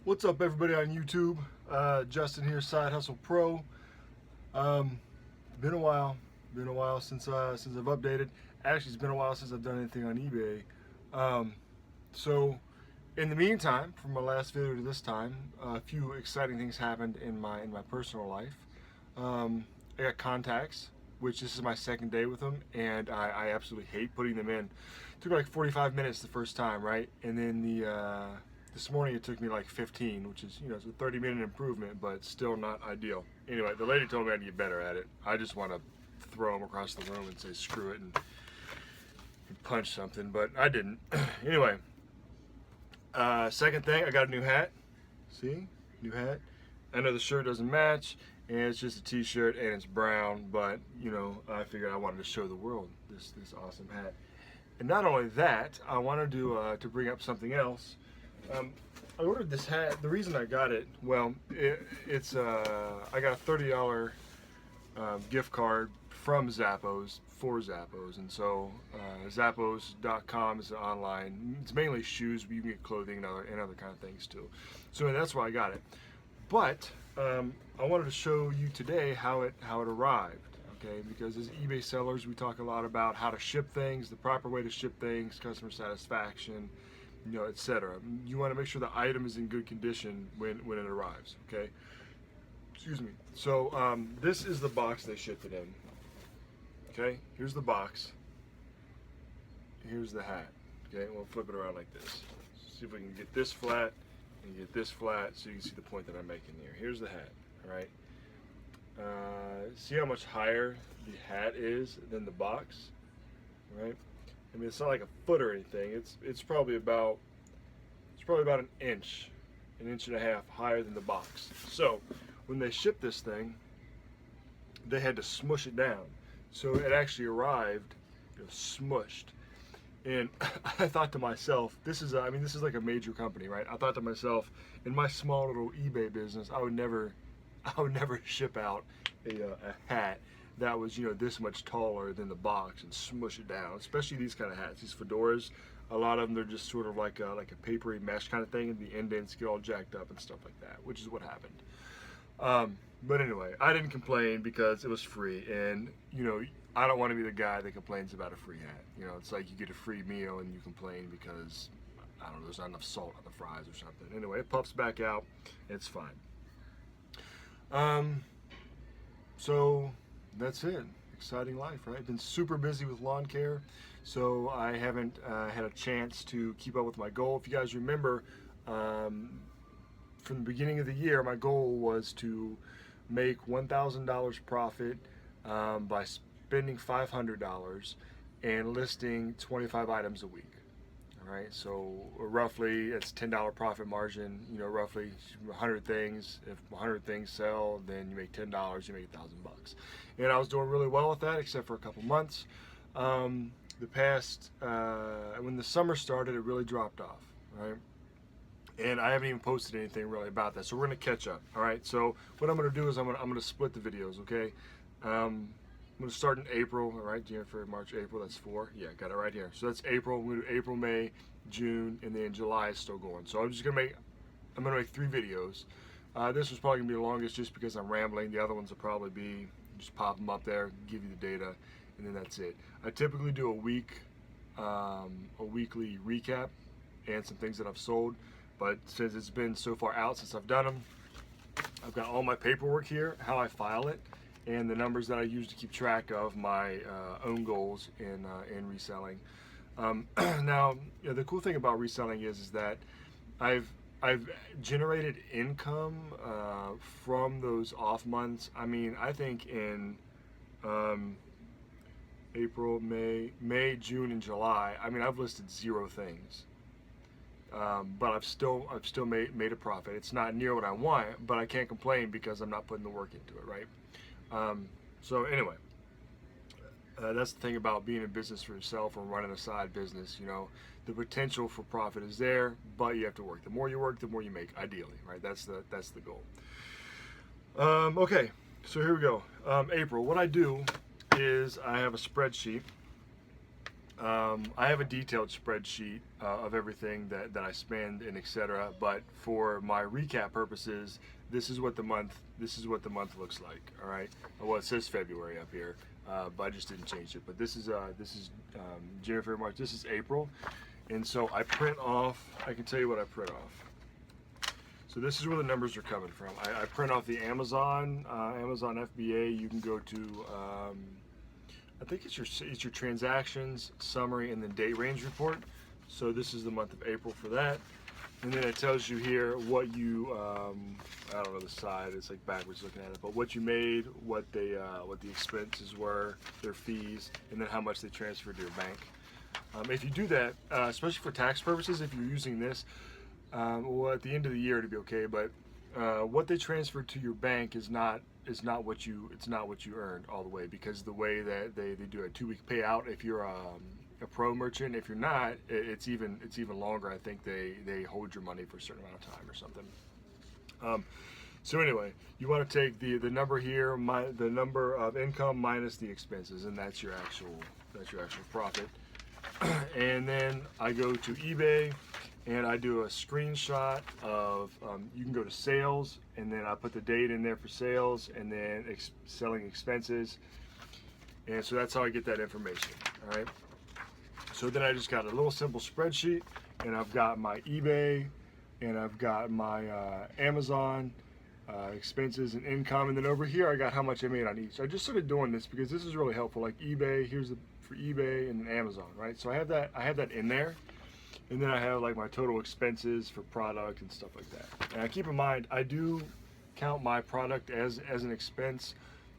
What's up, everybody on YouTube? Justin here, Side Hustle Pro. Been a while. Been a while since I've updated. Actually, it's been a while since I've done anything on eBay. So, in the meantime, from my last video to this time, a few exciting things happened in my personal life. I got contacts, which this is my second day with them, and I absolutely hate putting them in. It took like 45 minutes the first time, right? And then this morning it took me like 15, which is, it's a 30-minute improvement, but still not ideal. Anyway, the lady told me I'd get better at it. I just want to throw them across the room and say screw it and punch something, but I didn't. Anyway, second thing, I got a new hat. See? New hat. I know the shirt doesn't match, and it's just a t-shirt and it's brown, but I figured I wanted to show the world this awesome hat. And not only that, I wanted to bring up something else. I ordered this hat. The reason I got it, well, I got a $30 gift card from Zappos for Zappos, and so Zappos.com is online. It's mainly shoes, but you can get clothing and other kind of things too. So that's why I got it. But I wanted to show you today how it arrived. Okay, because as eBay sellers, we talk a lot about how to ship things, the proper way to ship things, customer satisfaction, etc. You want to make sure the item is in good condition when it arrives. Okay. Excuse me. So this is the box they shipped it in. Okay. Here's the box. Here's the hat. Okay. We'll flip it around like this. See if we can get this flat and get this flat, so you can see the point that I'm making here. Here's the hat. All right. See how much higher the hat is than the box, right? I mean, it's not like a foot or anything. It's probably about an inch and a half higher than the box. So when they shipped this thing, they had to smush it down. So it actually arrived, smushed. And I thought to myself, this is like a major company, right? I thought to myself, in my small little eBay business, I would never ship out a hat that was this much taller than the box and smush it down. Especially these kind of hats, these fedoras. A lot of them, they're just sort of like a papery mesh kind of thing, and the indents get all jacked up and stuff like that, which is what happened. But anyway, I didn't complain because it was free, and I don't want to be the guy that complains about a free hat. It's like you get a free meal and you complain because I don't know, there's not enough salt on the fries or something. Anyway, it puffs back out. It's fine. So that's it. Exciting life, right? Been super busy with lawn care, so I haven't had a chance to keep up with my goal. If you guys remember, from the beginning of the year, my goal was to make $1,000 profit by spending $500 and listing 25 items a week. All right, so roughly it's $10 profit margin. Roughly 100 things. If 100 things sell, then you make $10. You make $1,000. And I was doing really well with that, except for a couple months. When the summer started, it really dropped off. Right, and I haven't even posted anything really about that. So we're gonna catch up. All right. So what I'm gonna do is I'm gonna split the videos. Okay. I'm going to start in April, all right? January, February, March, April, that's 4. Yeah, got it right here. So that's April. I'm going to do April, May, June, and then July is still going. So I'm going to make 3 videos. This was probably going to be the longest just because I'm rambling. The other ones will probably be, just pop them up there, give you the data, and then that's it. I typically do a weekly recap and some things that I've sold, but since it's been so far out since I've done them, I've got all my paperwork here, how I file it, and the numbers that I use to keep track of my own goals in reselling. Now, the cool thing about reselling is that I've generated income from those off months. I mean, I think in April, May, June, and July, I mean, I've listed 0 things. But I've still made a profit. It's not near what I want, but I can't complain because I'm not putting the work into it, right? So anyway, that's the thing about being in business for yourself or running a side business. The potential for profit is there, but you have to work. The more you work, the more you make, ideally, right? That's the goal. Okay, so here we go. April, what I do is I have a spreadsheet, I have a detailed spreadsheet of everything that I spend and etc. But for my recap purposes, this is what the month looks like. All right. Well, it says February up here, but I just didn't change it. But this is January, February, March. This is April, and so I print off. I can tell you what I print off. So this is where the numbers are coming from. I print off the Amazon FBA. You can go to I think it's your transactions summary and then date range report. So this is the month of April for that, and then it tells you here what you I don't know the side. It's like backwards looking at it, but what you made, what the expenses were, their fees, and then how much they transferred to your bank. If you do that, especially for tax purposes, if you're using this, well, at the end of the year it'd be okay, but what they transfer to your bank is not what you earned all the way, because the way that they do a 2-week payout if you're a pro merchant. If you're not, it's even longer. I think they hold your money for a certain amount of time or something. So anyway, you want to take the number here, the number of income minus the expenses, and that's your actual profit. And then I go to eBay and I do a screenshot of, you can go to sales, and then I put the date in there for sales, and then selling expenses, and so that's how I get that information. All right. So then I just got a little simple spreadsheet, and I've got my eBay, and I've got my Amazon expenses and income, and then over here I got how much I made on each. I just started doing this because this is really helpful. Like eBay, here's for eBay and Amazon, right? So I have that in there. And then I have like my total expenses for product and stuff like that. And keep in mind, I do count my product as an expense.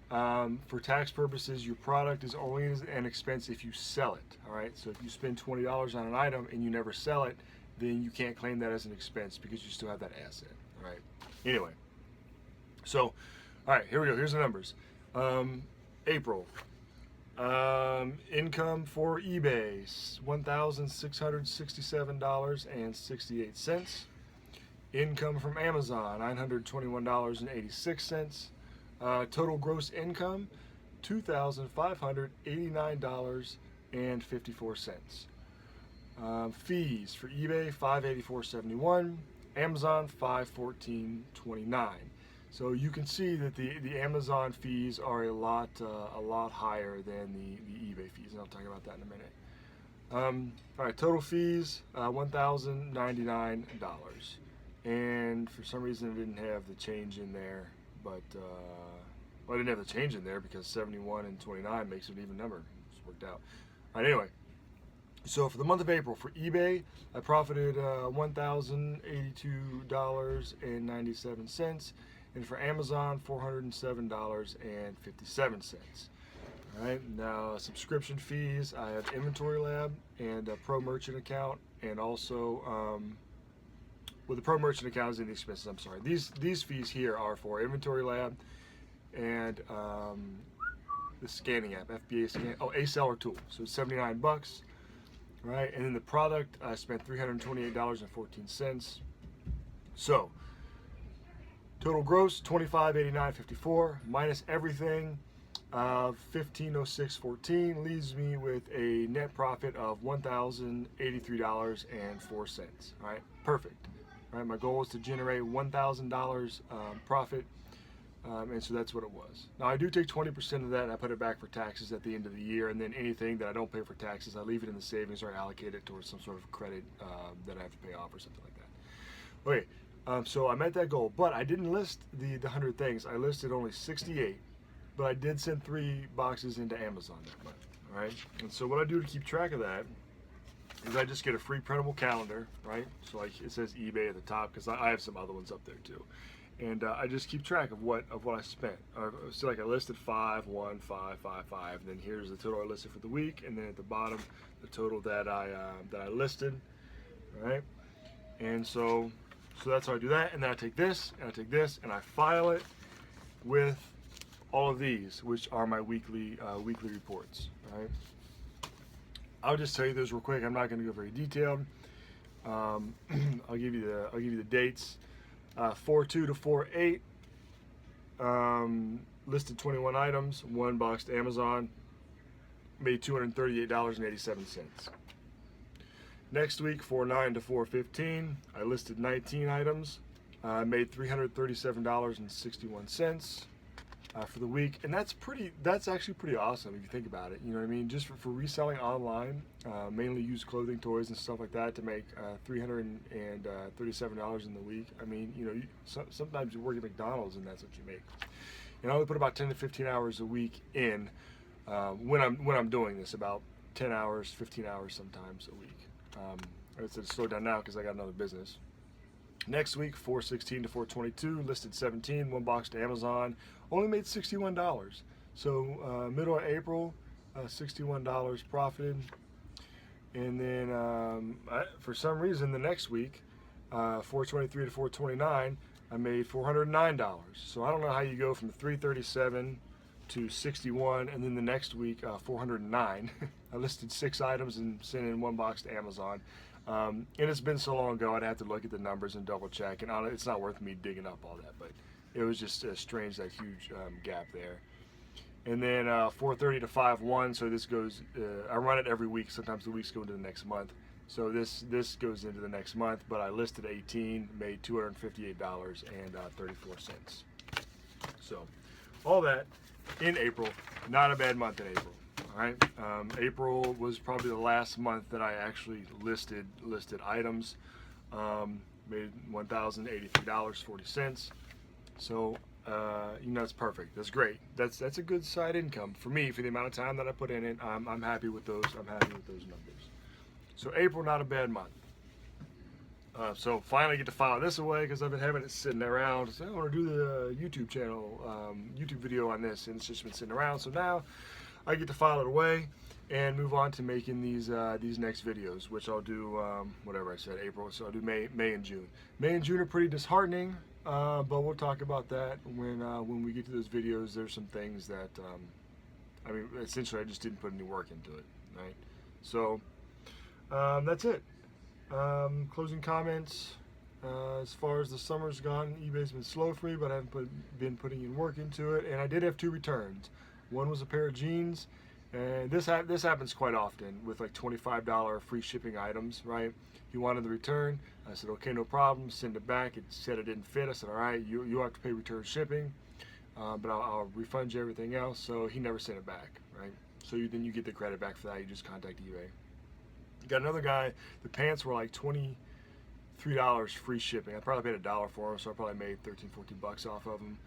For tax purposes, your product is only an expense if you sell it. All right. So if you spend $20 on an item and you never sell it, then you can't claim that as an expense because you still have that asset. All right. Anyway. So, all right. Here we go. Here's the numbers. April. Income for eBay, $1,667.68. Income from Amazon, $921.86. Total gross income, $2,589.54. Fees for eBay, $584.71. Amazon, $514.29. So you can see that the Amazon fees are a lot higher than the eBay fees, and I'll talk about that in a minute. All right, total fees, $1,099, and for some reason I didn't have the change in there, but well, I didn't have the change in there because 71 and 29 makes it an even number. It's worked out. All right, anyway. So for the month of April, for eBay, I profited $1,082.97. And for Amazon, $407.57. All right, now subscription fees, I have Inventory Lab and a Pro Merchant account, and also, well, the Pro Merchant account is in the expenses, I'm sorry. These fees here are for Inventory Lab and the scanning app, FBA scan, a seller tool, so it's $79. Right, and then the product, I spent $328.14. So, total gross, $2589.54 minus everything of $1506.14 leaves me with a net profit of $1,083.04. All right, perfect. All right, my goal is to generate $1,000 profit, and so that's what it was. Now I do take 20% of that and I put it back for taxes at the end of the year, and then anything that I don't pay for taxes, I leave it in the savings or I allocate it towards some sort of credit that I have to pay off or something like that. Okay. So I met that goal, but I didn't list the 100 things. I listed only 68, but I did send 3 boxes into Amazon that month. All right, and so what I do to keep track of that is I just get a free printable calendar, right? So like it says eBay at the top because I have some other ones up there too, and I just keep track of what I spent. So like I listed 5, 1, 5, 5, 5, and then here's the total I listed for the week, and then at the bottom the total that I listed, all right, and so that's how I do that, and then I take this, and I take this, and I file it with all of these, which are my weekly reports. All right. I'll just tell you those real quick. I'm not going to go very detailed. I'll give you the dates. 4/2 to 4/8. Listed 21 items, 1 box to Amazon. made $238.87. Next week, 4/9 to 4/15, I listed 19 items, made $337.61 for the week, and that's actually pretty awesome if you think about it. You know what I mean? Just for reselling online, mainly used clothing, toys, and stuff like that, to make $337 in the week. I mean, you know, sometimes you work at McDonald's and that's what you make. And I only put about 10 to 15 hours a week in when I'm doing this, about 10 hours, 15 hours sometimes a week. I said slow down now because I got another business. Next week, 4/16 to 4/22, listed 17, one box to Amazon, only made $61. So middle of April, $61 profited. And then for some reason the next week, 4/23 to 4/29, I made $409. So I don't know how you go from 337 to 61, and then the next week 409. I listed 6 items and sent in one box to Amazon. And it's been so long ago, I'd have to look at the numbers and double check, and it's not worth me digging up all that, but it was just strange, that huge gap there. And then 4:30 to 5/1, so this goes, I run it every week, sometimes the weeks go into the next month. So this goes into the next month, but I listed 18, made $258.34. So all that in April, not a bad month in April. All right, April was probably the last month that I actually listed items. Made $1,083.40. So you know, it's perfect. That's great. That's a good side income for me for the amount of time that I put in it. I'm happy with those. I'm happy with those numbers. So April, not a bad month. So finally get to file this away because I've been having it sitting around. So I want to do the YouTube channel, YouTube video on this, and it's just been sitting around. So now I get to file it away and move on to making these next videos, which I'll do whatever I said, April. So I'll do May and June. May and June are pretty disheartening, but we'll talk about that when we get to those videos. There's some things that I mean, essentially I just didn't put any work into it, right? So that's it. Closing comments. As far as the summer's gone, eBay's been slow for me, but I haven't been putting in work into it. And I did have 2 returns. One was a pair of jeans, and this happens quite often with like $25 free shipping items, right? He wanted the return. I said, okay, no problem. Send it back. It said it didn't fit. I said, all right, you have to pay return shipping, but I'll refund you everything else. So he never sent it back, right? So then you get the credit back for that. You just contact eBay. Got another guy, the pants were like $23 free shipping. I probably paid $1 for them, so I probably made 13, 14 bucks off of them.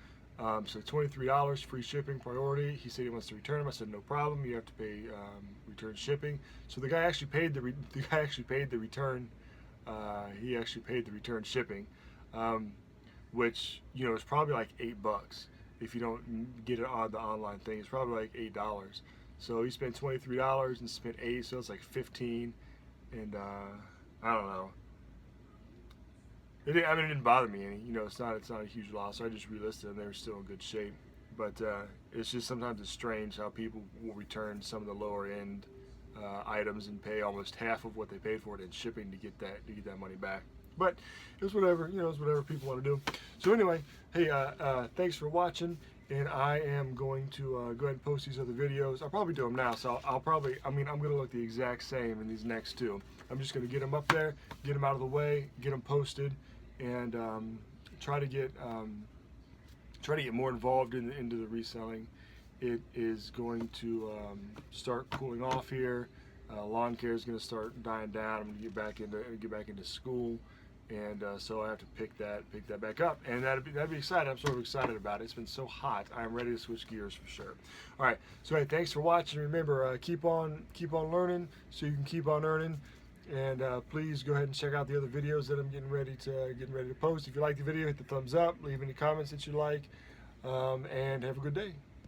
So $23 free shipping priority. He said he wants to return them. I said no problem. You have to pay return shipping. So the guy actually paid the return. He actually paid the return shipping, which, you know, is probably like $8 if you don't get it on the online thing. It's probably like $8. So he spent $23 and spent $8, so it's like $15. And I don't know. It didn't bother me any. You know, it's not a huge loss. So I just relisted them. They were still in good shape. But it's just sometimes it's strange how people will return some of the lower end items and pay almost half of what they paid for it in shipping to get that money back. But it's whatever. You know, it's whatever people want to do. So anyway, hey, thanks for watching. And I am going to go ahead and post these other videos. I'll probably do them now, so I'm going to look the exact same in these next 2. I'm just going to get them up there, get them out of the way, get them posted, and try to get more involved into the reselling. It is going to start cooling off here. Lawn care is going to start dying down. I'm going to get back into school. And so I have to pick that back up, and that'd be exciting. I'm sort of excited about it. It's been so hot. I'm ready to switch gears for sure. All right. So hey, thanks for watching. Remember, keep on learning so you can keep on earning. And please go ahead and check out the other videos that I'm getting ready to post. If you like the video, hit the thumbs up. Leave any comments that you like, and have a good day.